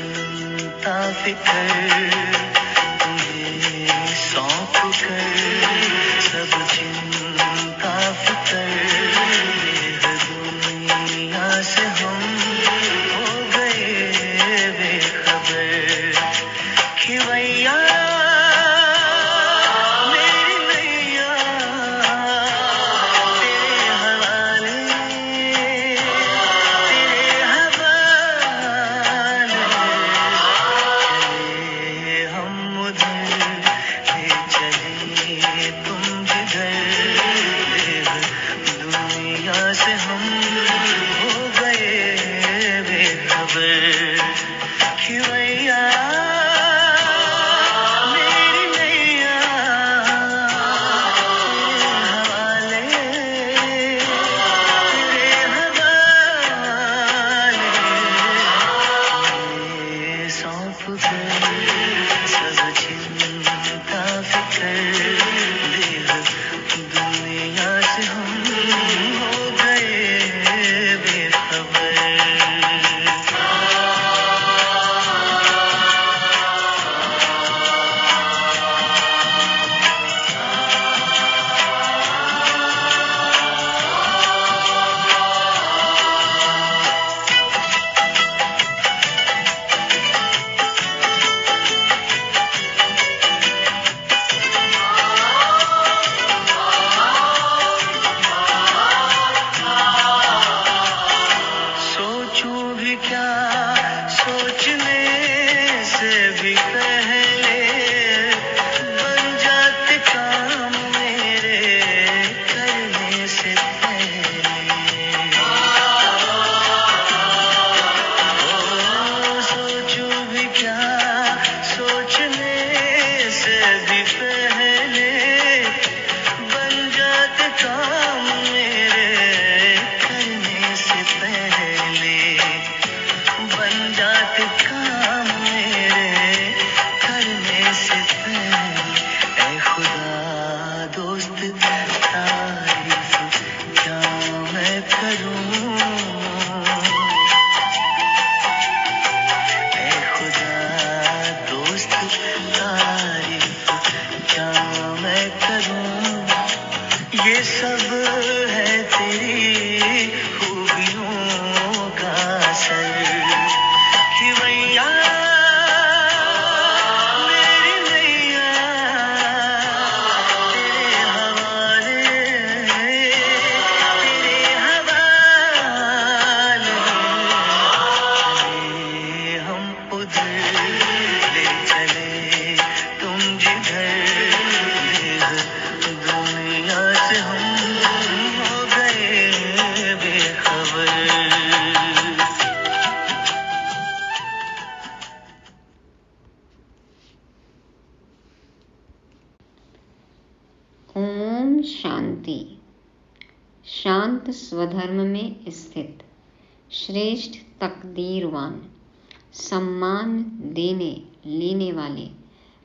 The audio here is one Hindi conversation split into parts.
चिंता फिकर तुम्हें सौंप कर, सब चिंता फिकर दुनिया से हम हो गए बेखबर। खिवैया मेरी नैया तेरे हवाले, तेरे हवाले। चले हम उधर ले चले तुम जिधर, दुनिया से हम हो गए बेखबर। खिवैया मेरी नैया तेरे हवाले, तेरे हवाले। ये सौंप कर सब चिंता फिकर दुनिया से हम हो गए बेखबर। सोचूं भी क्या सोचने से भी पहले बन जाते काम मेरे करने से पहले। सोचूं भी क्या सोचने से भी पहले बन जाते काम मेरे करने से पहले, बन जाते काम मेरे करने से पहले। ऐ खुदा दोस्त तारीफ क्या मैं करूं, ऐ खुदा दोस्त तारीफ क्या मैं करूं। ये सब है तेरी खूबियों का असर। खिवैया मेरी नैया तेरे हवाले, तेरे हवाले। चले हम उधर ले चले तुम जिधर, दुनिया से हम हो गए बेखबर। ओम शांति। शांत स्वधर्म में स्थित श्रेष्ठ तकदीरवान सम्मान देने लेने वाले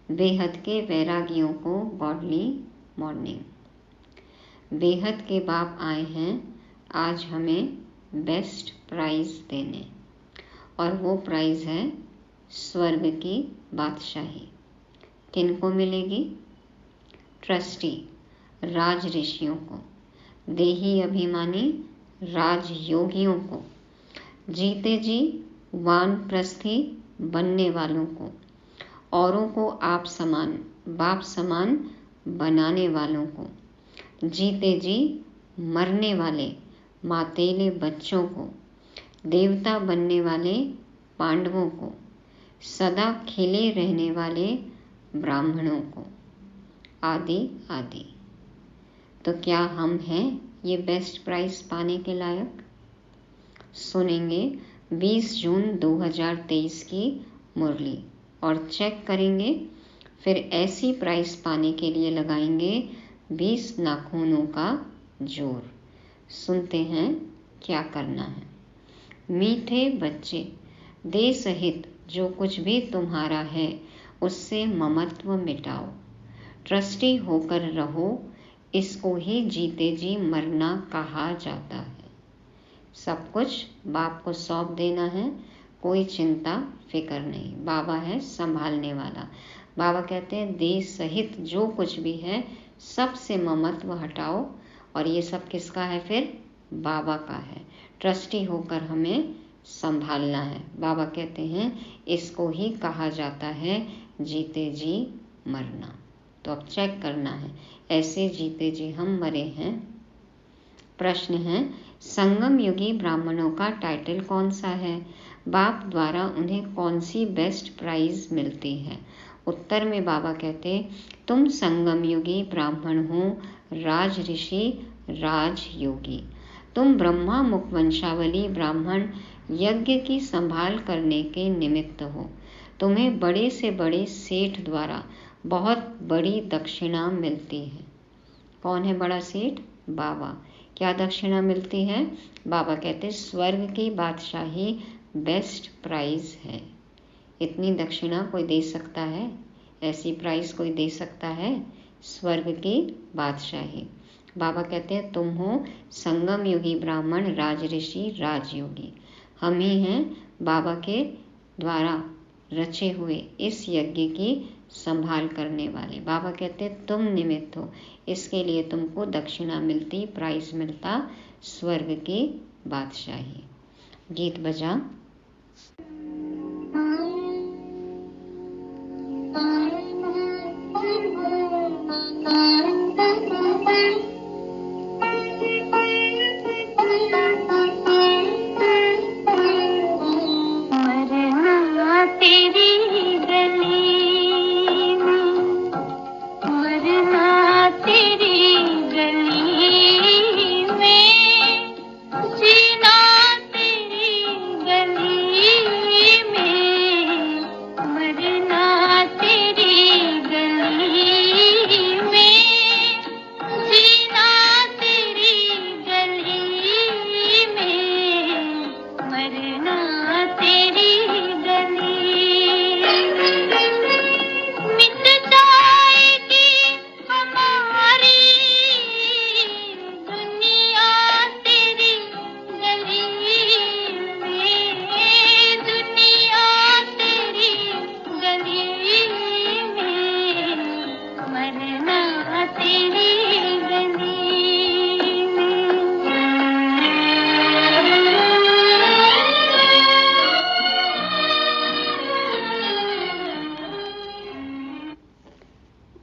बेहद के वैरागियों को गॉडली मॉर्निंग। बेहद के बाप आए हैं आज हमें बेस्ट प्राइज देने, और वो प्राइज है स्वर्ग की बादशाही। किनको मिलेगी? ट्रस्टी राज ऋषियों को, देही अभिमानी राजयोगियों को, जीते जी वानप्रस्थी बनने वालों को, औरों को आप समान बाप समान बनाने वालों को, जीते जी मरने वाले मातेले बच्चों को, देवता बनने वाले पांडवों को, सदा खिले रहने वाले ब्राह्मणों को, आदि आदि। तो क्या हम हैं ये बेस्ट प्राइज पाने के लायक? सुनेंगे 20 जून 2023 की मुरली और चेक करेंगे, फिर ऐसी प्राइज पाने के लिए लगाएंगे 20 नाखूनों का जोर। सुनते हैं क्या करना है। मीठे बच्चे, दे सहित जो कुछ भी तुम्हारा है उससे ममत्व मिटाओ, ट्रस्टी होकर रहो, इसको ही जीते जी मरना कहा जाता है। सब कुछ बाप को सौंप देना है, कोई चिंता फिक्र नहीं। बाबा है संभालने वाला। बाबा कहते हैं देह सहित जो कुछ भी है सबसे ममत्व हटाओ, और ये सब किसका है फिर? बाबा का है। ट्रस्टी होकर हमें संभालना है। बाबा कहते हैं इसको ही कहा जाता है जीते जी मरना। तो अब चेक करना है, ऐसे जीते जी हम मरे हैं। प्रश्न है, संगम युगी ब्राह्मणों का टाइटल कौन सा है? बाप द्वारा उन्हें कौन सी बेस्ट प्राइज मिलती है? उत्तर में बाबा कहते तुम संगम युगी ब्राह्मण हो, राज ऋषि राजयोगी। तुम ब्रह्मा मुख वंशावली ब्राह्मण यज्ञ की संभाल करने के निमित्त हो। तुम्हें बड़े से बड़े सेठ द्वारा बहुत बड़ी दक्षिणा मिलती है। कौन है बड़ा सेठ? बाबा। क्या दक्षिणा मिलती है? बाबा कहते स्वर्ग की बादशाही बेस्ट प्राइज है। इतनी दक्षिणा कोई दे सकता है? ऐसी प्राइज कोई दे सकता है? स्वर्ग की बादशाही। बाबा कहते हैं तुम हो संगम युगी ब्राह्मण राज ऋषि राजयोगी। हम ही हैं बाबा के द्वारा रचे हुए इस यज्ञ की संभाल करने वाले। बाबा कहते तुम निमित्त हो, इसके लिए तुमको दक्षिणा मिलती, प्राइज मिलता स्वर्ग की बादशाही। गीत बजा।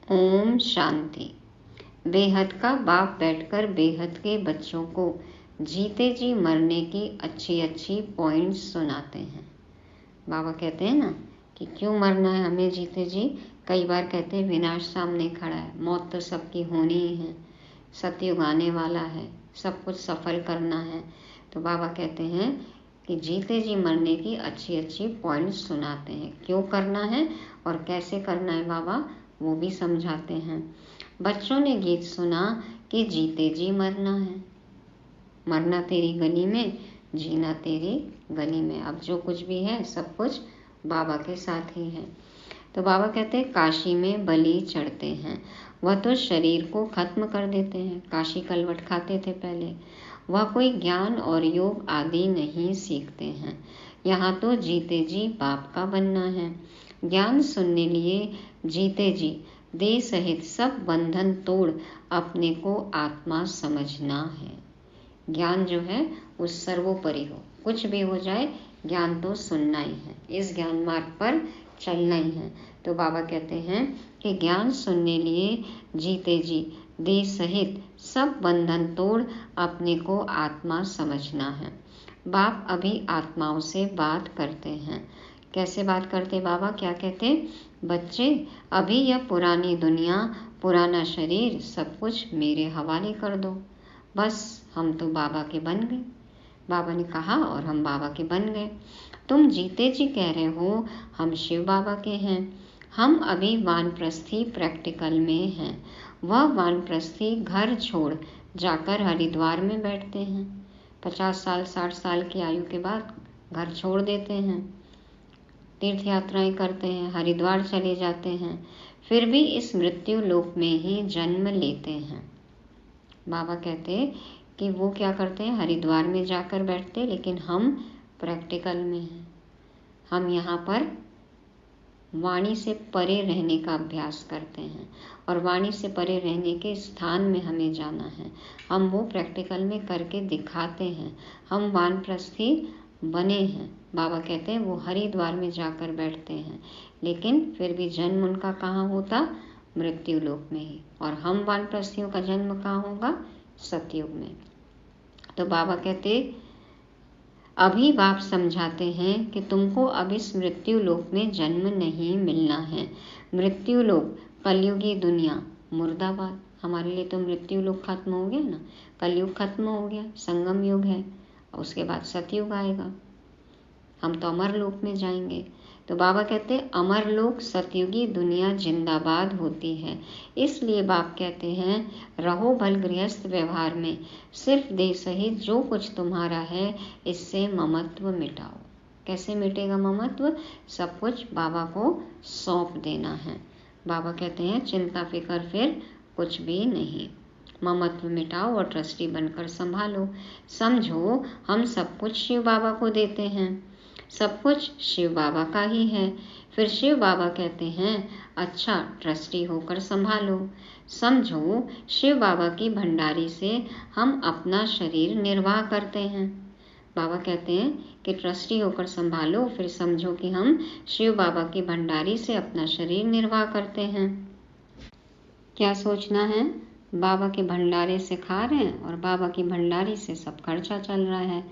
ओम शांति। बेहद का बाप बैठकर बेहद के बच्चों को जीते जी मरने की अच्छी अच्छी पॉइंट्स सुनाते हैं। बाबा कहते हैं ना कि क्यों मरना है हमें जीते जी। कई बार कहते हैं विनाश सामने खड़ा है, मौत तो सबकी होनी ही है, सतयुग आने वाला है, सब कुछ सफल करना है। तो बाबा कहते हैं कि जीते जी मरने की अच्छी अच्छी पॉइंट्स सुनाते हैं, क्यों करना है और कैसे करना है बाबा वो भी समझाते हैं। बच्चों ने गीत सुना कि जीते जी मरना है, मरना तेरी गली में, जीना तेरी गली में। अब जो कुछ भी है सब कुछ बाबा के साथ ही है। तो बाबा कहते हैं काशी में बलि चढ़ते हैं, वह तो शरीर को खत्म कर देते हैं। काशी कलवट खाते थे पहले। वह कोई ज्ञान और योग आदि नहीं सीखते हैं। यहाँ तो जीते जी बाप का बनना है। ज्ञान सुनने लिए जीते जी देह सहित सब बंधन तोड़ अपने को आत्मा समझना है। ज्ञान जो है वो सर्वोपरि हो, कुछ भी हो जाए ज्ञान तो सुनना ही है, इस ज्ञान मार्ग पर चलना ही है। तो बाबा कहते हैं कि ज्ञान सुनने लिए जीते जी देह सहित सब बंधन तोड़ अपने को आत्मा समझना है। बाप अभी आत्माओं से बात करते हैं। कैसे बात करते बाबा? क्या कहते? बच्चे अभी यह पुरानी दुनिया, पुराना शरीर सब कुछ मेरे हवाले कर दो, बस हम तो बाबा के बन गए। बाबा ने कहा और हम बाबा के बन गए। तुम जीते जी कह रहे हो हम शिव बाबा के हैं। हम अभी वानप्रस्थी प्रैक्टिकल में हैं। वह वानप्रस्थी घर छोड़ जाकर हरिद्वार में बैठते हैं। 50 साल 60 साल की आयु के बाद घर छोड़ देते हैं, तीर्थ यात्राएं करते हैं, हरिद्वार चले जाते हैं, फिर भी इस मृत्यु लोक में ही जन्म लेते हैं। बाबा कहते कि वो क्या करते हैं, हरिद्वार में जाकर बैठते, लेकिन हम प्रैक्टिकल में हैं। हम यहाँ पर वाणी से परे रहने का अभ्यास करते हैं और वाणी से परे रहने के स्थान में हमें जाना है। हम वो प्रैक्टिकल में करके दिखाते हैं। हम वानप्रस्थी बने हैं। बाबा कहते हैं वो हरिद्वार में जाकर बैठते हैं, लेकिन फिर भी जन्म उनका कहाँ होता? मृत्यु लोक में ही। और हम वानप्रस्थियों का जन्म कहाँ होगा? सतयुग में। तो बाबा कहते अभी बाप समझाते हैं कि तुमको अब इस मृत्यु लोक में जन्म नहीं मिलना है। मृत्यु लोक, कलयुगी दुनिया, मुर्दाबाद। हमारे लिए तो मृत्यु लोक खत्म हो गया ना, कलयुग खत्म हो गया, संगम युग है, और उसके बाद सतयुग आएगा। हम तो अमर लोक में जाएंगे। तो बाबा कहते अमर लोक सतयुगी दुनिया जिंदाबाद होती है। इसलिए बाप कहते हैं रहो भल गृहस्थ व्यवहार में, सिर्फ देह सहित जो कुछ तुम्हारा है इससे ममत्व मिटाओ। कैसे मिटेगा ममत्व? सब कुछ बाबा को सौंप देना है। बाबा कहते हैं चिंता फिकर फिर कुछ भी नहीं, ममत्व मिटाओ और ट्रस्टी बनकर संभालो। समझो हम सब कुछ शिव बाबा को देते हैं, सब कुछ शिव बाबा का ही है। फिर शिव बाबा कहते हैं अच्छा ट्रस्टी होकर संभालो। समझो शिव बाबा की भंडारी से हम अपना शरीर निर्वाह करते हैं। बाबा कहते हैं कि ट्रस्टी होकर संभालो, फिर समझो कि हम शिव बाबा की भंडारी से अपना शरीर निर्वाह करते हैं। क्या सोचना है? बाबा के भंडारे से खा रहे हैं और बाबा की भंडारी से सब खर्चा चल रहा है।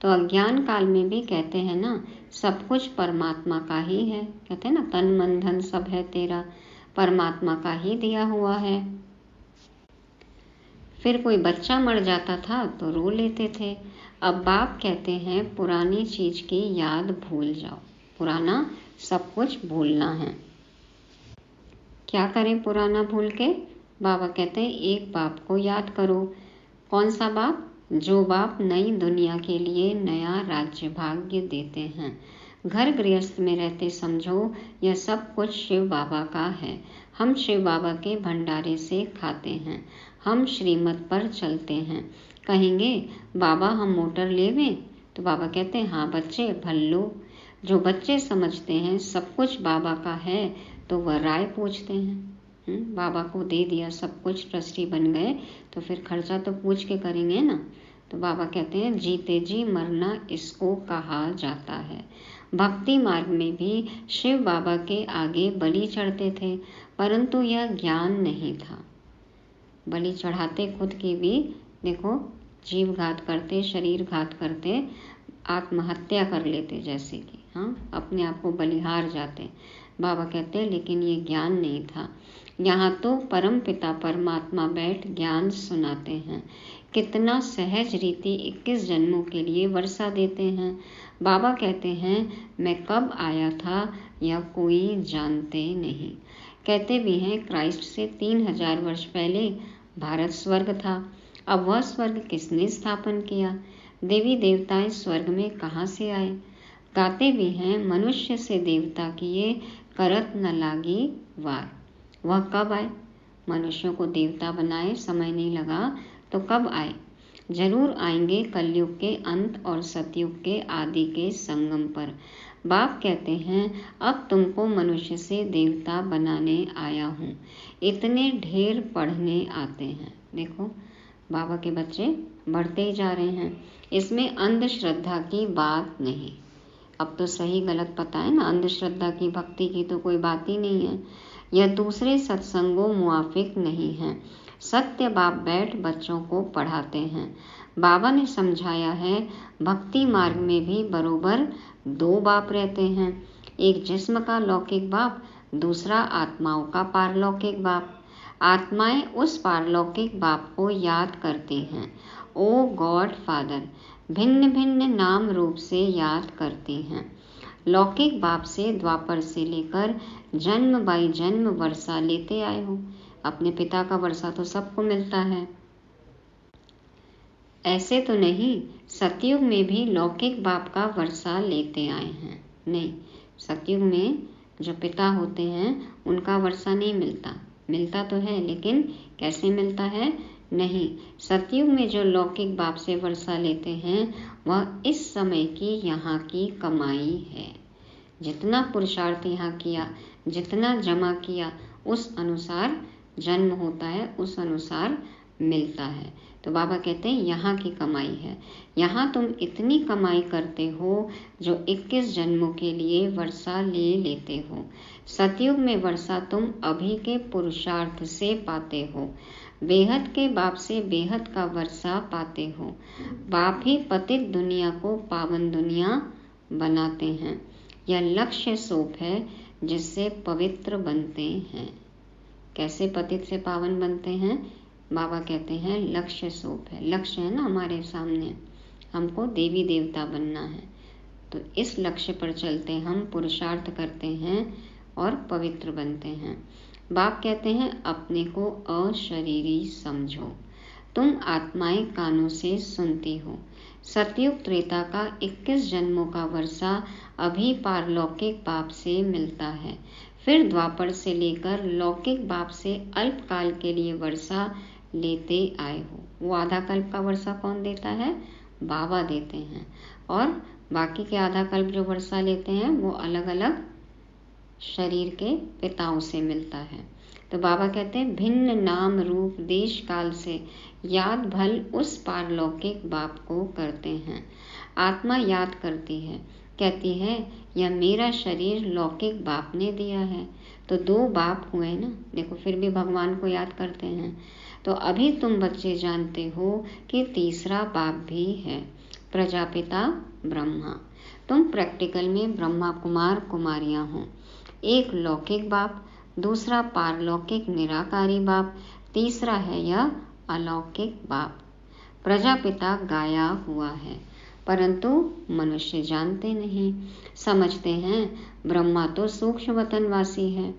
तो अज्ञान काल में भी कहते हैं ना सब कुछ परमात्मा का ही है। कहते हैं ना तन मन धन सब है तेरा, परमात्मा का ही दिया हुआ है। फिर कोई बच्चा मर जाता था तो रो लेते थे। अब बाप कहते हैं पुरानी चीज की याद भूल जाओ, पुराना सब कुछ भूलना है। क्या करें पुराना भूल के? बाबा कहते हैं एक बाप को याद करो। कौन सा बाप? जो बाप नई दुनिया के लिए नया राज्य भाग्य देते हैं। घर गृहस्थ में रहते समझो यह सब कुछ शिव बाबा का है। हम शिव बाबा के भंडारे से खाते हैं, हम श्रीमत पर चलते हैं। कहेंगे बाबा हम मोटर लेवें? तो बाबा कहते हैं हाँ बच्चे भल्लो। जो बच्चे समझते हैं सब कुछ बाबा का है तो वह राय पूछते हैं। बाबा को दे दिया सब कुछ, ट्रस्टी बन गए, तो फिर खर्चा तो पूछ के करेंगे ना। तो बाबा कहते हैं जीते जी मरना इसको कहा जाता है। भक्ति मार्ग में भी शिव बाबा के आगे बलि चढ़ते थे, परंतु यह ज्ञान नहीं था। बलि चढ़ाते खुद की भी, देखो जीव घात करते, शरीर घात करते, आत्महत्या कर लेते, जैसे कि अपने आप को बलिहार जाते। बाबा कहते हैं लेकिन ये ज्ञान नहीं था। यहाँ तो परम पिता परमात्मा बैठ ज्ञान सुनाते हैं। कितना सहज रीति 21 जन्मों के लिए वर्षा देते हैं। बाबा कहते हैं मैं कब आया था यह कोई जानते नहीं। कहते भी हैं क्राइस्ट से 3000 वर्ष पहले भारत स्वर्ग था। अब वह स्वर्ग किसने स्थापन किया? देवी देवताएं स्वर्ग में कहाँ से आए? गाते भी हैं मनुष्य से देवता किए करत न लागी वार। वह कब आए? मनुष्यों को देवता बनाए, समय नहीं लगा तो कब आए? जरूर आएंगे कलयुग के अंत और सतयुग के आदि के संगम पर। बाप कहते हैं अब तुमको मनुष्य से देवता बनाने आया हूँ। इतने ढेर पढ़ने आते हैं। देखो बाबा के बच्चे बढ़ते ही जा रहे हैं। इसमें अंधश्रद्धा की बात नहीं। अब तो सही गलत पता है ना, अंधश्रद्धा की भक्ति की तो कोई बात ही नहीं है। यह दूसरे सत्संगों मुआफिक नहीं है। सत्य बाप बैठ बच्चों को पढ़ाते हैं। बाबा ने समझाया है भक्ति मार्ग में भी बरोबर 2 बाप रहते हैं, एक जिस्म का लौकिक बाप, दूसरा आत्माओं का पारलौकिक बाप। आत्माएं उस पारलौकिक बाप को याद करती हैं, ओ गॉड फादर, भिन्न भिन्न नाम रूप से याद करती हैं। लौकिक बाप से द्वापर से लेकर जन्म बाई जन्म वर्षा लेते आए हो। अपने पिता का वर्षा तो सबको मिलता है। ऐसे तो नहीं सतयुग में भी लौकिक बाप का वर्षा लेते आए हैं। नहीं, सतयुग में जो पिता होते हैं उनका वर्षा नहीं मिलता। मिलता तो है लेकिन कैसे मिलता है? नहीं, सतयुग में जो लौकिक बाप से वर्षा लेते हैं वह इस समय की यहाँ की कमाई है। जितना पुरुषार्थ यहाँ किया, जितना जमा किया, उस अनुसार जन्म होता है, उस अनुसार मिलता है। तो बाबा कहते हैं यहाँ की कमाई है, यहाँ तुम इतनी कमाई करते हो जो 21 जन्मों के लिए वर्षा ले लेते हो। सतयुग में वर्षा तुम अभी के पुरुषार्थ से पाते हो, बेहद के बाप से बेहद का वर्षा पाते हो। बाप ही पतित दुनिया को पावन दुनिया बनाते हैं। यह लक्ष्य सोप है जिससे पवित्र बनते हैं। कैसे पतित से पावन बनते हैं? बाबा कहते हैं लक्ष्य सोप है। लक्ष्य है ना हमारे सामने, हमको देवी देवता बनना है, तो इस लक्ष्य पर चलते हम पुरुषार्थ करते हैं और पवित्र बनते हैं। बाप कहते हैं अपने को अशरीरी समझो, तुम आत्माएं कानों से सुनती हो। सतयुग त्रेता का 21 जन्मों का वर्षा अभी पारलौकिक बाप से मिलता है। फिर द्वापर से लेकर लौकिक बाप से अल्पकाल के लिए वर्षा लेते आए हो। वो आधा कल्प का वर्षा कौन देता है? बाबा देते हैं। और बाकी के आधा कल्प जो वर्षा लेते हैं वो अलग अलग शरीर के पिताओं से मिलता है। तो बाबा कहते हैं भिन्न नाम रूप देश काल से याद भल उस पारलौकिक बाप को करते हैं। आत्मा याद करती है, कहती है यह मेरा शरीर लौकिक बाप ने दिया है। तो 2 बाप हुए ना, देखो फिर भी भगवान को याद करते हैं। तो अभी तुम बच्चे जानते हो कि तीसरा बाप भी है, प्रजापिता ब्रह्मा। तुम प्रैक्टिकल में ब्रह्मा कुमार कुमारियां हो। एक लौकिक बाप, दूसरा पारलौकिक निराकारी बाप, तीसरा है यह अलौकिक बाप। प्रजापिता गाया हुआ है, परंतु मनुष्य जानते नहीं, समझते हैं ब्रह्मा तो सूक्ष्म वतनवासी है।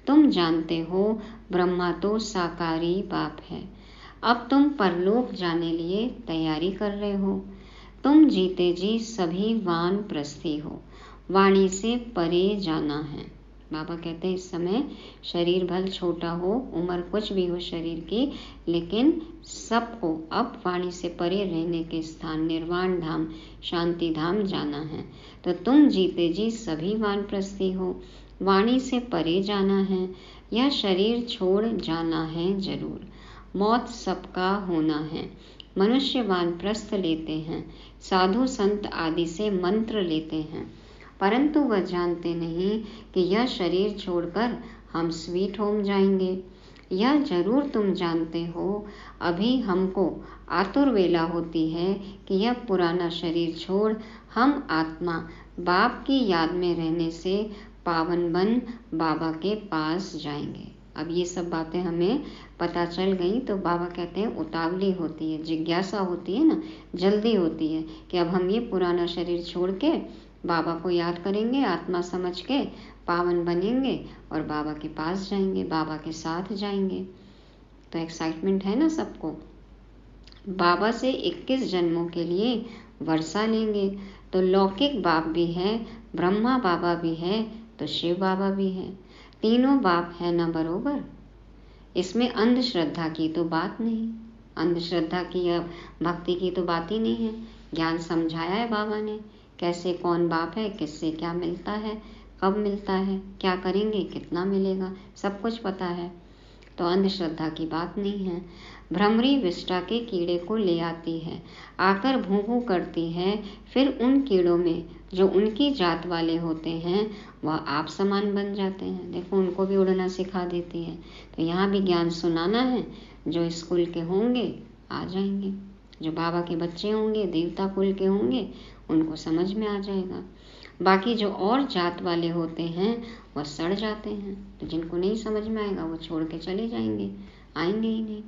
तुम जानते हो ब्रह्मा तो साकारी बाप है। अब तुम परलोक जाने लिए तैयारी कर रहे हो। तुम जीते जी सभी वानप्रस्थी हो, वाणी से परे जाना है। बाबा कहते हैं इस समय शरीर भल छोटा हो, उम्र कुछ भी हो शरीर की, लेकिन सबको अब वाणी से परे रहने के स्थान निर्वाण धाम, शांति धाम जाना है। तो तुम जीते जी सभी वानप्रस्थी हो, वाणी से परे जाना है। यह शरीर छोड़ जाना है जरूर, मौत सबका होना है। मनुष्य वानप्रस्थ लेते हैं, साधु संत आदि से मंत्र लेते हैं, परंतु वह जानते नहीं कि यह शरीर छोड़कर हम स्वीट होम जाएंगे। यह जरूर तुम जानते हो, अभी हमको आतुर वेला होती है कि यह पुराना शरीर छोड़ हम आत्मा बाप की याद में रहने से पावन बन बाबा के पास जाएंगे। अब ये सब बातें हमें पता चल गई तो बाबा कहते हैं उतावली होती है, जिज्ञासा होती है ना, जल्दी होती है कि अब हम ये पुराना शरीर छोड़ के बाबा को याद करेंगे, आत्मा समझ के पावन बनेंगे और बाबा के पास जाएंगे, बाबा के साथ जाएंगे। तो एक्साइटमेंट है ना सबको। बाबा से 21 जन्मों के लिए वर्षा लेंगे। तो लौकिक बाप भी है, ब्रह्मा बाबा भी है, तो शिव बाबा भी है। तीनों बाप है ना बरोबर। इसमें अंधश्रद्धा की तो बात नहीं, अंधश्रद्धा की या भक्ति की तो बात ही नहीं है। ज्ञान समझाया है बाबा ने, कैसे कौन बाप है, किससे क्या मिलता है, कब मिलता है, क्या करेंगे, कितना मिलेगा, सब कुछ पता है। तो अंधश्रद्धा की बात नहीं है। भ्रमरी विष्टा के कीड़े को ले आती है, आकर भूं भूं करती है, फिर उन कीड़ों में जो उनकी जात वाले होते हैं वह आप समान बन जाते हैं। देखो उनको भी उड़ना सिखा देती है। तो यहाँ भी ज्ञान सुनाना है, जो स्कूल के होंगे आ जाएंगे, जो बाबा के बच्चे होंगे, देवता कुल के होंगे, उनको समझ में आ जाएगा। बाकी जो और जात वाले होते हैं वह सड़ जाते हैं, तो जिनको नहीं समझ में आएगा वो छोड़ के चले जाएंगे, आएंगे ही नहीं।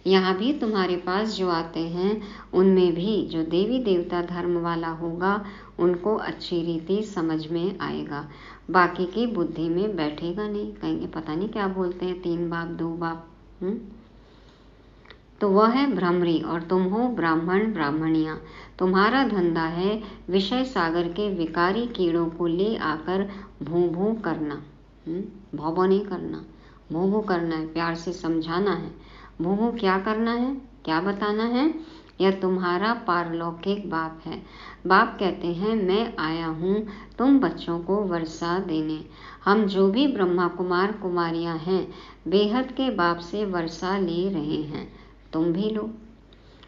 यहाँ भी तुम्हारे पास जो आते हैं उनमें भी जो देवी देवता धर्म वाला होगा उनको अच्छी रीति समझ में आएगा, बाकी की बुद्धि में बैठेगा नहीं, कहेंगे पता नहीं क्या बोलते हैं, 3 बाप 2 बाप। तो वह है भ्रमरी और तुम हो ब्राह्मण ब्राह्मणियाँ। तुम्हारा धंधा है विषय सागर के विकारी कीड़ों को ले आकर भूं भूं करना। भौं नहीं करना, भूं भूं करना है, प्यार से समझाना है। भूं भूं क्या करना है, क्या बताना है? यह तुम्हारा पारलौकिक बाप है। बाप कहते हैं, मैं आया हूँ तुम बच्चों को वर्षा देने। हम जो भी ब्रह्मा कुमार कुमारियाँ हैं, बेहद के बाप से वर्षा ले रहे हैं, तुम भी लो।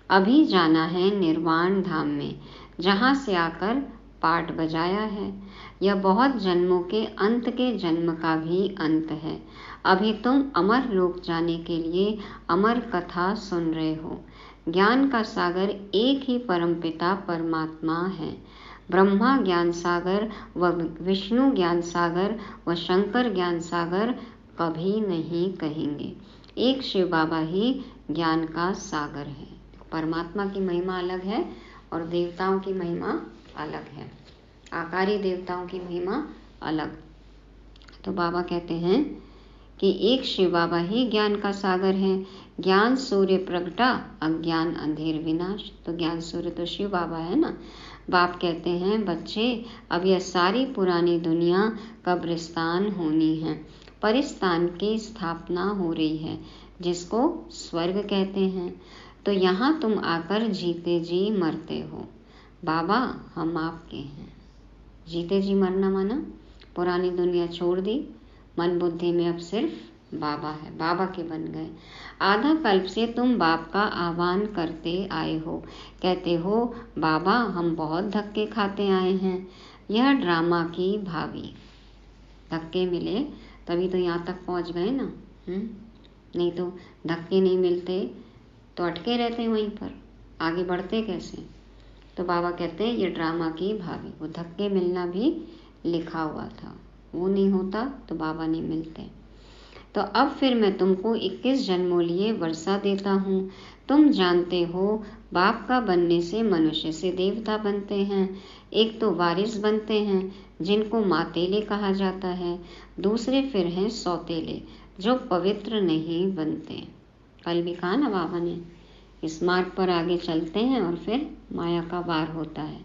अभी जाना है निर्वाण धाम में, जहाँ से आकर पाठ बजाया है। यह बहुत जन्मों के अंत के जन्म का भी अंत है। अभी तुम अमर लोक जाने के लिए अमर कथा सुन रहे हो। ज्ञान का सागर एक ही परमपिता परमात्मा है। ब्रह्मा ज्ञान सागर व विष्णु ज्ञान सागर व शंकर ज्ञान सागर कभी नहीं कहेंगे। एक शिव बाबा ही ज्ञान का सागर है। परमात्मा की महिमा अलग है और देवताओं की महिमा अलग है। आकारी देवताओं की महिमा अलग। तो बाबा कहते हैं कि एक शिव बाबा ही ज्ञान का सागर है। ज्ञान सूर्य प्रगटा, अज्ञान अंधेर विनाश। तो ज्ञान सूर्य तो शिव बाबा है ना। बाप कहते हैं, बच्चे अब यह सारी पुरानी दुनिया कब्रिस्तान होनी है। परिस्तान की स्थापना हो रही है, जिसको स्वर्ग कहते हैं। तो यहाँ तुम आकर जीते जी मरते हो। बाबा हम आपके हैं। जीते जी मरना माना पुरानी दुनिया छोड़ दी, मन बुद्धि में अब सिर्फ बाबा है, बाबा के बन गए। आधा कल्प से तुम बाप का आह्वान करते आए हो, कहते हो बाबा हम बहुत धक्के खाते आए हैं। यह ड्रामा की भावी। धक्के मिले तभी तो यहाँ तक पहुँच गए ना। नहीं तो धक्के नहीं मिलते तो अटके रहते वहीं पर, आगे बढ़ते कैसे। तो बाबा कहते हैं ये ड्रामा की भावी। वो धक्के मिलना भी लिखा हुआ था, वो नहीं होता तो बाबा नहीं मिलते। तो अब फिर मैं तुमको 21 जन्मों लिए वर्षा देता हूँ। तुम जानते हो बाप का बनने से मनुष्य से देवता बनते हैं। एक तो वारिस बनते हैं जिनको मातेले कहा जाता है, दूसरे फिर हैं सौतेले जो पवित्र नहीं बनते। कल भी कहा ना बाबा ने, इस मार्ग पर आगे चलते हैं और फिर माया का वार होता है।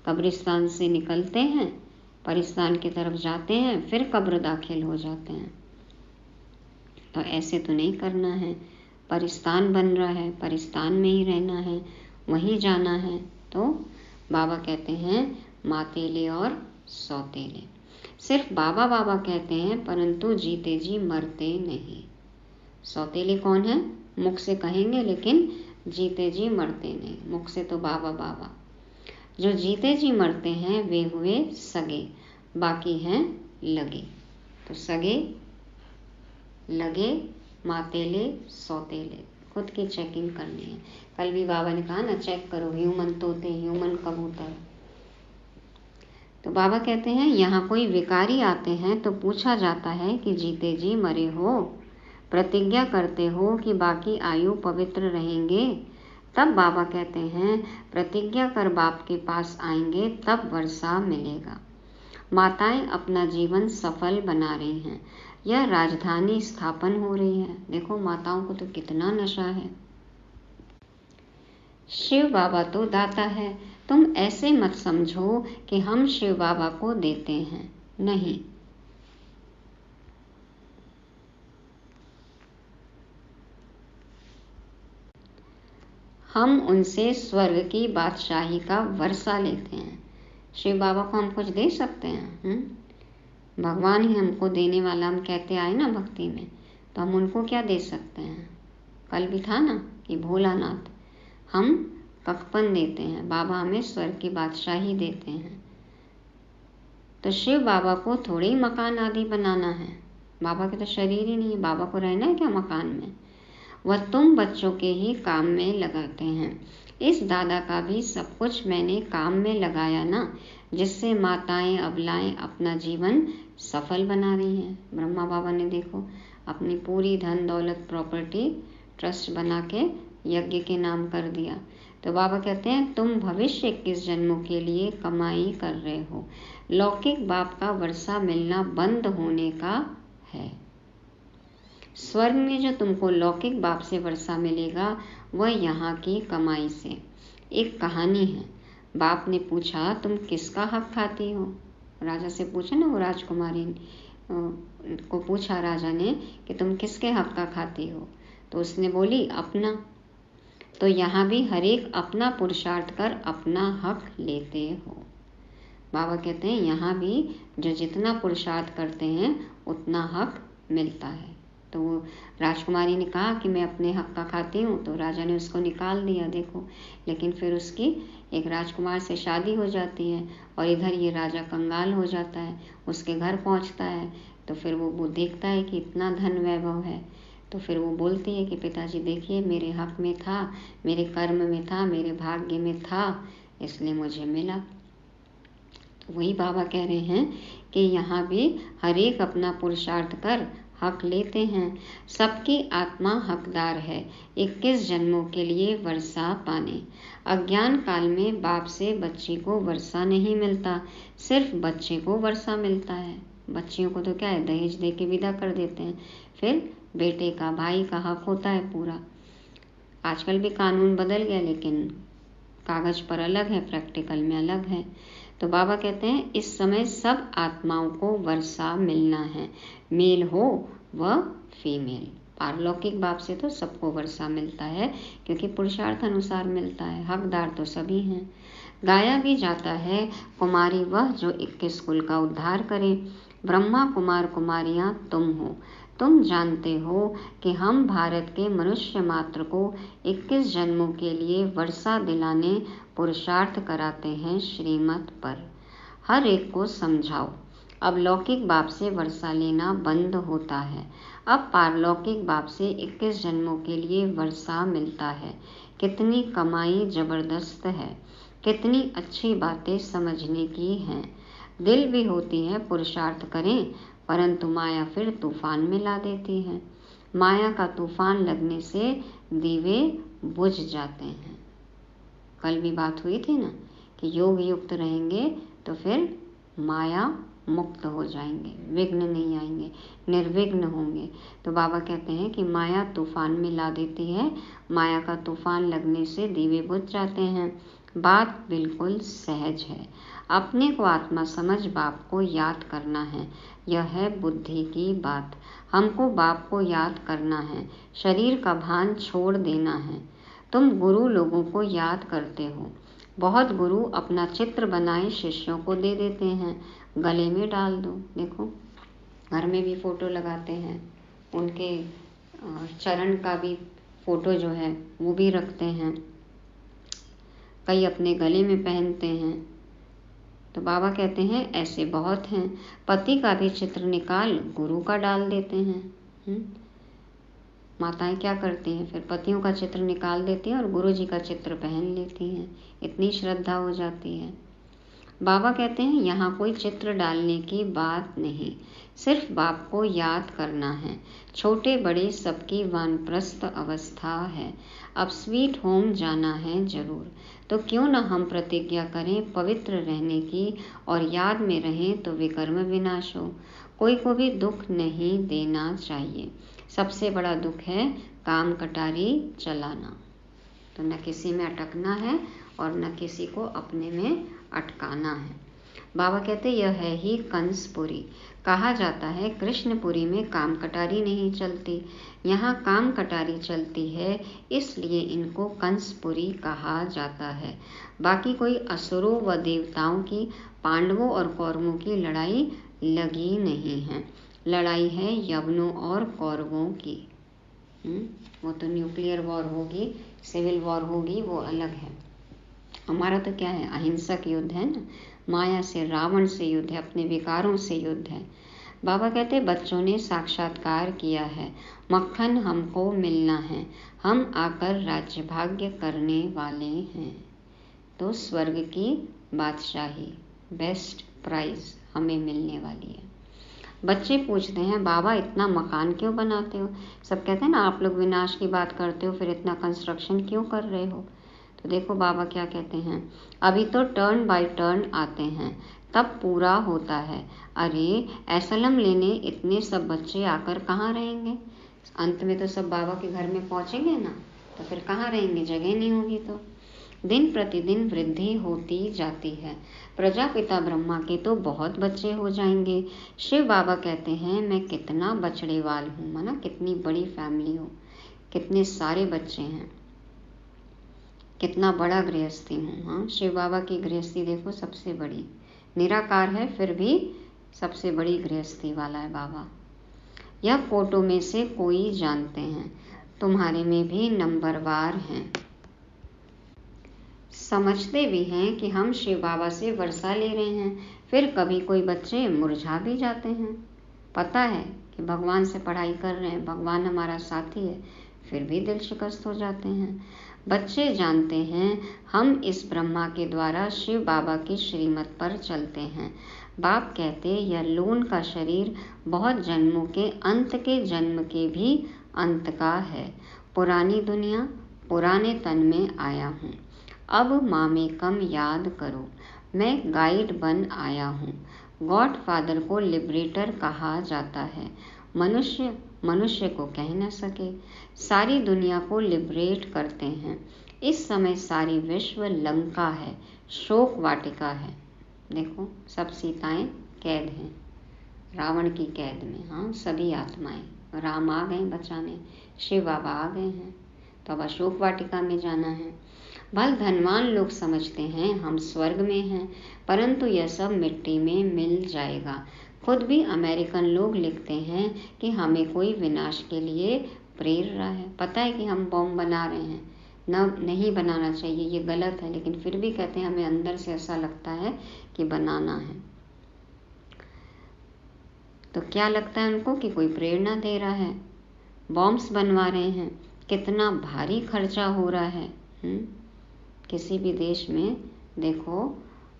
कब्रिस्तान से निकलते हैं, परिस्तान की तरफ जाते हैं, फिर कब्र दाखिल हो जाते हैं। तो ऐसे तो नहीं करना है। परिस्तान बन रहा है, परिस्तान में ही रहना है, वहीं जाना है। तो बाबा कहते हैं मातेले और सौतेले। सिर्फ बाबा बाबा कहते हैं, परंतु जीते जी मरते नहीं। सौतेले कौन है? मुख से कहेंगे लेकिन जीते जी मरते नहीं। मुख से तो बाबा बाबा। जो जीते जी मरते हैं वे हुए सगे, बाकी हैं लगे। तो सगे, लगे, मातेले, सौतेले, खुद की चेकिंग करनी है। कल भी बाबा ने कहा ना, चेक करो ह्यूमन तोते, ह्यूमन कबूतर। तो बाबा कहते हैं यहाँ कोई विकारी आते हैं तो पूछा जाता है कि जीते जी मरे हो, प्रतिज्ञा करते हो कि बाकी आयु पवित्र रहेंगे। तब बाबा कहते हैं प्रतिज्ञा कर बाप के पास आएंगे तब वर्षा मिलेगा। माताएं अपना जीवन सफल बना रही हैं। यह राजधानी स्थापन हो रही है। देखो माताओं को तो कितना नशा है। शिव बाबा तो दाता है। तुम ऐसे मत समझो कि हम शिव बाबा को देते हैं, नहीं। हम उनसे स्वर्ग की बादशाही का वर्षा लेते हैं। शिव बाबा को हम कुछ दे सकते हैं? भगवान ही हमको देने वाला, हम कहते आए ना भक्ति में, तो हम उनको क्या दे सकते हैं? कल भी था ना कि भोलानाथ, हम कखपन देते हैं, बाबा हमें स्वर्ग की बादशाही देते हैं। तो शिव बाबा को थोड़ी ही मकान आदि बनाना है। बाबा के तो शरीर ही नहीं है, बाबा को रहना है क्या मकान में? वह तुम बच्चों के ही काम में लगाते हैं। इस दादा का भी सब कुछ मैंने काम में लगाया ना, जिससे माताएं अबलाएं अपना जीवन सफल बना रही हैं। ब्रह्मा बाबा ने देखो अपनी पूरी धन दौलत प्रॉपर्टी ट्रस्ट बना के यज्ञ के नाम कर दिया। तो बाबा कहते हैं तुम भविष्य 21 जन्मों के लिए कमाई कर रहे हो। लौकिक बाप का वर्षा मिलना बंद होने का है। स्वर्ग में जो तुमको लौकिक बाप से वर्षा मिलेगा वह यहाँ की कमाई से। एक कहानी है। बाप ने पूछा तुम किसका हक खाती हो? राजा से पूछा ना, वो राजकुमारी को पूछा राजा ने कि तुम किसके हक का खाती हो? तो उसने बोली अपना। तो यहाँ भी हर एक अपना पुरुषार्थ कर अपना हक लेते हो। बाबा कहते हैं यहाँ भी जो जितना पुरुषार्थ करते हैं उतना हक मिलता है। तो वो राजकुमारी ने कहा कि मैं अपने हक का खाती हूँ, तो राजा ने उसको निकाल दिया, देखो। लेकिन फिर उसकी एक राजकुमार से शादी हो जाती है और इधर ये राजा कंगाल हो जाता है। उसके घर पहुँचता है तो फिर वो देखता है कि इतना धन वैभव है, तो फिर वो बोलती है कि पिताजी देखिए, मेरे हक में था, मेरे कर्म में था, मेरे भाग्य में था, इसलिए मुझे मिला। तो वही बाबा कह रहे हैं कि यहाँ भी हर एक अपना पुरुषार्थ कर हक लेते हैं। सबकी आत्मा हकदार है 21 जन्मों के लिए वर्षा पाने। अज्ञान काल में बाप से बच्ची को वर्षा नहीं मिलता, सिर्फ बच्चे को वर्षा मिलता है। बच्चियों को तो क्या है, दहेज दे के विदा कर देते हैं। फिर बेटे का, भाई का हक होता है पूरा। आजकल भी कानून बदल गया, लेकिन कागज पर अलग है, प्रैक्टिकल में अलग है। तो बाबा कहते हैं इस समय सब आत्माओं को वर्षा मिलना है, मेल हो व फीमेल। पारलौकिक बाप से तो सबको वर्षा मिलता है, क्योंकि पुरुषार्थ अनुसार मिलता है, हकदार तो सभी हैं। गाया भी जाता है, कुमारी वह जो 21 कुल का उद्धार करे। ब्रह्मा कुमार कुमारियाँ तुम हो, तुम जानते हो कि हम भारत के मनुष्य मात्र को 21 जन्मों के लिए वर्षा दिलाने पुरुषार्थ कराते हैं श्रीमत पर। हर एक को समझाओ। अब लौकिक बाप से वर्षा लेना बंद होता है, अब पारलौकिक बाप से 21 जन्मों के लिए वर्षा मिलता है। कितनी कमाई जबरदस्त है, कितनी अच्छी बातें समझने की हैं। दिल भी होती है पुरुषार्थ करें, परंतु माया फिर तूफान में ला देती है। माया का तूफान लगने से दीवे बुझ जाते हैं। कल भी बात हुई थी ना कि योग युक्त रहेंगे तो फिर माया मुक्त हो जाएंगे, विघ्न नहीं आएंगे, निर्विघ्न होंगे। तो बाबा कहते हैं कि माया तूफान में ला देती है, माया का तूफान लगने से दीवे बुझ जाते हैं। बात बिल्कुल सहज है। अपने को आत्मा समझ बाप को याद करना है, यह है बुद्धि की बात। हमको बाप को याद करना है, शरीर का भान छोड़ देना है। तुम गुरु लोगों को याद करते हो। बहुत गुरु अपना चित्र बनाए शिष्यों को दे देते हैं, गले में डाल दो। देखो घर में भी फोटो लगाते हैं, उनके चरण का भी फोटो जो है वो भी रखते हैं, कई अपने गले में पहनते हैं। तो बाबा कहते हैं ऐसे बहुत हैं। पति का भी चित्र निकाल गुरु का डाल देते हैं। माताएं क्या करती हैं, फिर पतियों का चित्र निकाल देती हैं और गुरु जी का चित्र पहन लेती हैं, इतनी श्रद्धा हो जाती है। बाबा कहते हैं यहाँ कोई चित्र डालने की बात नहीं, सिर्फ बाप को याद करना है। छोटे बड़े सबकी वानप्रस्थ अवस्था है, अब स्वीट होम जाना है जरूर। तो क्यों न हम प्रतिज्ञा करें पवित्र रहने की, और याद में रहें तो विकर्म विनाश हो। कोई को भी दुख नहीं देना चाहिए। सबसे बड़ा दुख है काम कटारी चलाना। तो न किसी में अटकना है और न किसी को अपने में अटकाना है। बाबा कहते यह है ही कंसपुरी। कहा जाता है कृष्णपुरी में काम कटारी नहीं चलती, यहाँ काम कटारी चलती है, इसलिए इनको कंसपुरी कहा जाता है। बाकी कोई असुरों व देवताओं की, पांडवों और कौरवों की लड़ाई लगी नहीं है। लड़ाई है यवनों और कौरवों की। वो तो न्यूक्लियर वॉर होगी, सिविल वॉर होगी, वो अलग है। हमारा तो क्या है, अहिंसक युद्ध है ना, माया से, रावण से युद्ध है, अपने विकारों से युद्ध है। बाबा कहते बच्चों ने साक्षात्कार किया है, मक्खन हमको मिलना है, हम आकर राज्य भाग्य करने वाले हैं। तो स्वर्ग की बादशाही, बेस्ट प्राइज हमें मिलने वाली है। बच्चे पूछते हैं बाबा इतना मकान क्यों बनाते हो। सब कहते हैं ना आप लोग विनाश की बात करते हो, फिर इतना कंस्ट्रक्शन क्यों कर रहे हो। तो देखो बाबा क्या कहते हैं, अभी तो टर्न बाय टर्न आते हैं, तब पूरा होता है। अरे एसलम लेने इतने सब बच्चे आकर कहाँ रहेंगे। अंत में तो सब बाबा के घर में पहुँचेंगे ना, तो फिर कहाँ रहेंगे, जगह नहीं होगी। तो दिन प्रतिदिन वृद्धि होती जाती है। प्रजापिता ब्रह्मा के तो बहुत बच्चे हो जाएंगे। शिव बाबा कहते हैं मैं कितना बछड़ेवाल हूँ, माना कितनी बड़ी फैमिली हो, कितने सारे बच्चे हैं। कितना बड़ा गृहस्थी हूँ। हाँ, शिव बाबा की गृहस्थी देखो, सबसे बड़ी, निराकार है फिर भी सबसे बड़ी गृहस्थी वाला है बाबा। यह फोटो में से कोई जानते हैं, तुम्हारे में भी नंबरवार हैं। समझते भी हैं कि हम शिव बाबा से वर्षा ले रहे हैं, फिर कभी कोई बच्चे मुरझा भी जाते हैं। पता है कि भगवान से पढ़ाई कर रहे हैं, भगवान हमारा साथी है, फिर भी दिल शिकस्त हो जाते हैं। बच्चे जानते हैं हम इस ब्रह्मा के द्वारा शिव बाबा की श्रीमत पर चलते हैं। बाप कहते यह लोन का शरीर बहुत जन्मों के अंत के जन्म के भी अंत का है। पुरानी दुनिया पुराने तन में आया हूँ, अब माँ में कम याद करो। मैं गाइड बन आया हूँ। गॉड फादर को लिबरेटर कहा जाता है। मनुष्य मनुष्य को कह न सके, सारी दुनिया को लिबरेट करते हैं। इस समय सारी विश्व लंका है, शोक वाटिका है। देखो, सब सीताएं कैद हैं, रावण की कैद में। हाँ, सभी आत्माएं, राम आ गए बचाने, शिव बाबा आ गए हैं, तो अब अशोक वाटिका में जाना है। भल धनवान लोग समझते हैं हम स्वर्ग में हैं, परंतु यह सब मिट्टी में मिल जाएगा। खुद भी अमेरिकन लोग लिखते हैं कि हमें कोई विनाश के लिए प्रेर रहा है। पता है कि हम बॉम्ब बना रहे हैं, नहीं बनाना चाहिए, ये गलत है, लेकिन फिर भी कहते हैं हमें अंदर से ऐसा लगता है कि बनाना है। तो क्या लगता है उनको कि कोई प्रेरणा दे रहा है, बॉम्ब्स बनवा रहे हैं। कितना भारी खर्चा हो रहा है। किसी भी देश में देखो,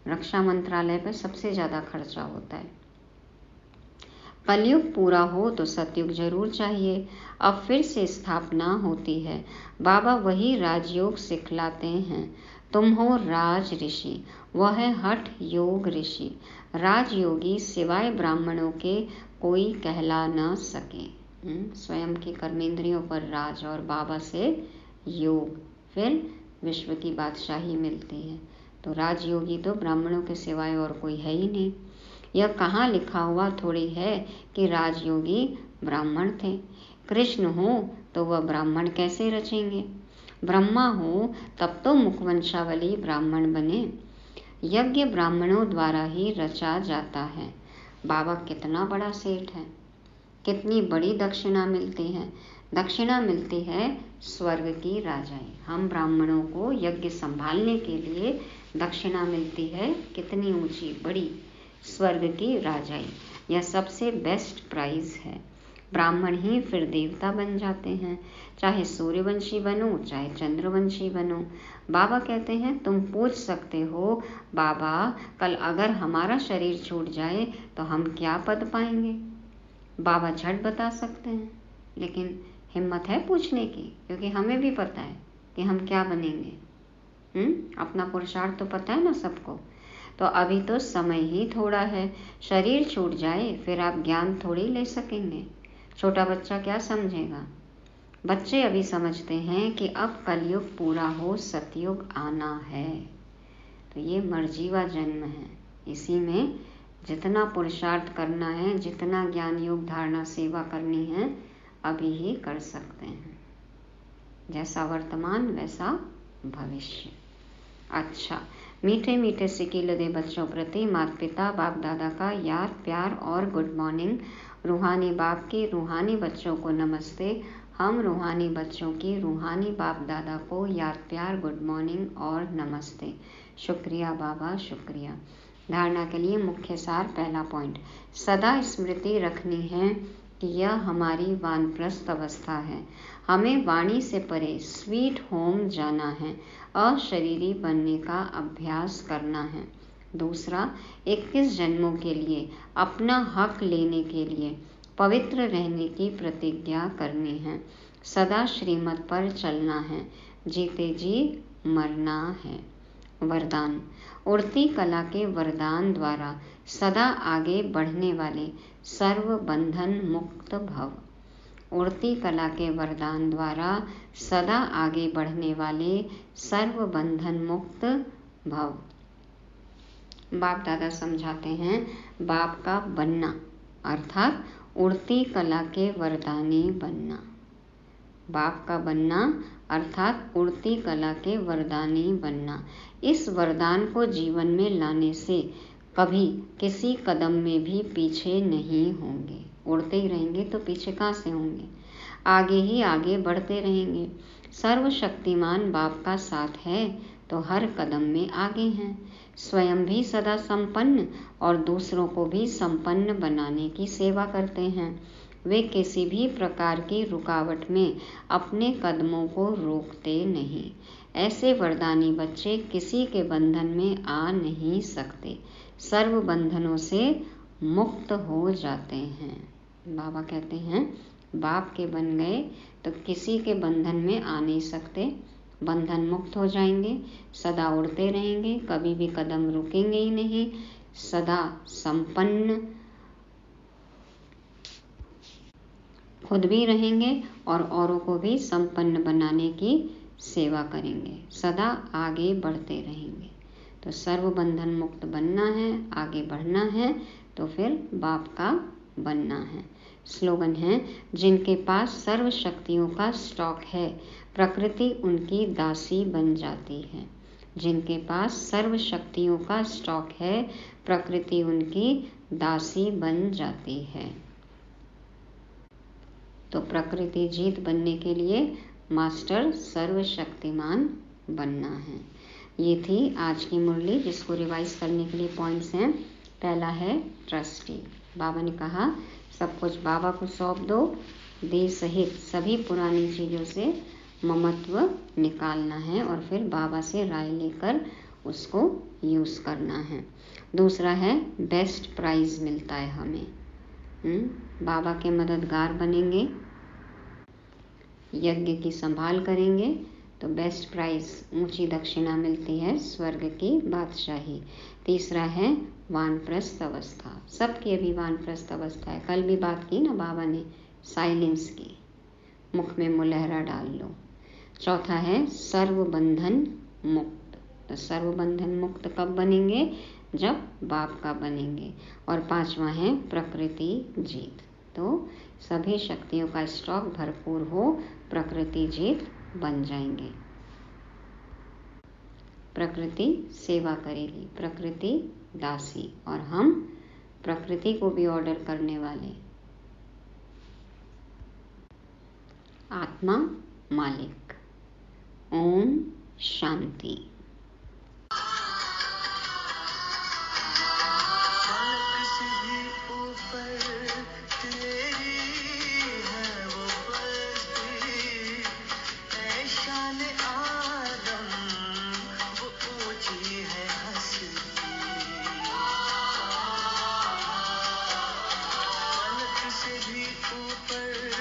रक्षा मंत्रालय पर सबसे ज़्यादा खर्चा होता है। कलयुग पूरा हो तो सतयुग जरूर चाहिए। अब फिर से स्थापना होती है। बाबा वही राजयोग सिखलाते हैं। तुम हो राज ऋषि, वह है हठ योग ऋषि। राजयोगी सिवाय ब्राह्मणों के कोई कहला न सके। स्वयं की कर्मेंद्रियों पर राज और बाबा से योग, फिर विश्व की बादशाही मिलती है। तो राजयोगी तो ब्राह्मणों के सिवाय और कोई है ही नहीं। यह कहाँ लिखा हुआ थोड़ी है कि राजयोगी ब्राह्मण थे। कृष्ण हो तो वह ब्राह्मण कैसे रचेंगे? ब्रह्मा हो तब तो मुखवंशावली ब्राह्मण बने। यज्ञ ब्राह्मणों द्वारा ही रचा जाता है। बाबा कितना बड़ा सेठ है, कितनी बड़ी दक्षिणा मिलती है। दक्षिणा मिलती है स्वर्ग की राजाएं। हम ब्राह्मणों को यज्ञ संभालने के लिए दक्षिणा मिलती है, कितनी ऊंची बड़ी, स्वर्ग की राजाएं। यह सबसे बेस्ट प्राइज है। ब्राह्मण ही फिर देवता बन जाते हैं, चाहे सूर्यवंशी बनो चाहे चंद्रवंशी बनो। बाबा कहते हैं तुम पूछ सकते हो, बाबा कल अगर हमारा शरीर छूट जाए तो हम क्या पद पाएंगे? बाबा झट बता सकते हैं, लेकिन हिम्मत है पूछने की, क्योंकि हमें भी पता है कि हम क्या बनेंगे। अपना पुरुषार्थ तो पता है ना सबको। तो अभी तो समय ही थोड़ा है, शरीर छूट जाए फिर आप ज्ञान थोड़ी ले सकेंगे। छोटा बच्चा क्या समझेगा? बच्चे अभी समझते हैं कि अब कलयुग पूरा हो, सतयुग आना है। तो ये मर्जीवा जन्म है, इसी में जितना पुरुषार्थ करना है, जितना ज्ञान योग धारणा सेवा करनी है, अभी ही कर सकते हैं। जैसा वर्तमान वैसा भविष्य। अच्छा, मीठे मीठे सिकील दे बच्चों प्रति माता पिता बाप दादा का याद प्यार और गुड मॉर्निंग। रूहानी बाप की रूहानी बच्चों को नमस्ते। हम रूहानी बच्चों की रूहानी बाप दादा को याद प्यार गुड मॉर्निंग और नमस्ते। शुक्रिया बाबा, शुक्रिया। धारणा के लिए मुख्य सार। पहला पॉइंट, सदा स्मृति रखनी है कि यह हमारी वानप्रस्थ अवस्था है। हमें वाणी से परे स्वीट होम जाना है, अशरीरी बनने का अभ्यास करना है। दूसरा, 21 जन्मों के लिए अपना हक लेने के लिए पवित्र रहने की प्रतिज्ञा करनी है। सदा श्रीमत पर चलना है, जीते जी मरना है। वरदान, उड़ती कला के वरदान द्वारा सदा आगे बढ़ने वाले सर्व बंधन मुक्त भव। उड़ती कला के वरदान द्वारा सदा आगे बढ़ने वाले सर्व बंधन मुक्त भव। बाप दादा समझाते हैं, बाप का बनना अर्थात उड़ती कला के वरदानी बनना। बाप का बनना अर्थात उड़ती कला के वरदानी बनना। इस वरदान को जीवन में लाने से कभी किसी कदम में भी पीछे नहीं होंगे। उड़ते ही रहेंगे तो पीछे कहाँ से होंगे, आगे ही आगे बढ़ते रहेंगे। सर्वशक्तिमान बाप का साथ है तो हर कदम में आगे हैं। स्वयं भी सदा संपन्न और दूसरों को भी संपन्न बनाने की सेवा करते हैं। वे किसी भी प्रकार की रुकावट में अपने कदमों को रोकते नहीं। ऐसे वरदानी बच्चे किसी के बंधन में आ नहीं सकते, सर्व बंधनों से मुक्त हो जाते हैं। बाबा कहते हैं बाप के बन गए तो किसी के बंधन में आ नहीं सकते, बंधन मुक्त हो जाएंगे, सदा उड़ते रहेंगे, कभी भी कदम रुकेंगे ही नहीं, सदा संपन्न खुद भी रहेंगे और औरों को भी संपन्न बनाने की सेवा करेंगे, सदा आगे बढ़ते रहेंगे। तो सर्व बंधन मुक्त बनना है, आगे बढ़ना है तो फिर बाप का बनना है। स्लोगन है, जिनके पास सर्व शक्तियों का स्टॉक है प्रकृति उनकी दासी बन जाती है। जिनके पास सर्व शक्तियों का स्टॉक है प्रकृति उनकी दासी बन जाती है। तो प्रकृति जीत बनने के लिए मास्टर सर्वशक्तिमान बनना है। ये थी आज की मुरली, जिसको रिवाइज करने के लिए पॉइंट्स हैं। पहला है ट्रस्टी। बाबा ने कहा सब कुछ बाबा को सौंप दो, देह सहित सभी पुरानी चीज़ों से ममत्व निकालना है और फिर बाबा से राय लेकर उसको यूज़ करना है। दूसरा है बेस्ट प्राइज़ मिलता है हमें, बाबा के मददगार बनेंगे, यज्ञ की संभाल करेंगे तो बेस्ट प्राइज़ ऊंची दक्षिणा मिलती है, स्वर्ग की बादशाही। तीसरा है वानप्रस्थ अवस्था, सबकी अभी वानप्रस्थ अवस्था है। कल भी बात की ना बाबा ने साइलेंस की, मुख में मुलहरा डाल लो। चौथा है सर्वबंधन मुक्त। तो सर्वबंधन मुक्त कब बनेंगे, जब बाप का बनेंगे। और पांचवा है प्रकृति जीत। तो सभी शक्तियों का स्टॉक भरपूर हो, प्रकृति जीत बन जाएंगे। प्रकृति सेवा करेगी, प्रकृति दासी, और हम प्रकृति को भी ऑर्डर करने वाले, आत्मा मालिक। ओम शांति। फलक से भी ऊपर तेरी है वो बस्ती, ऐ शान आदम वो ऊंची है हस्ती। फलक से भी ऊपर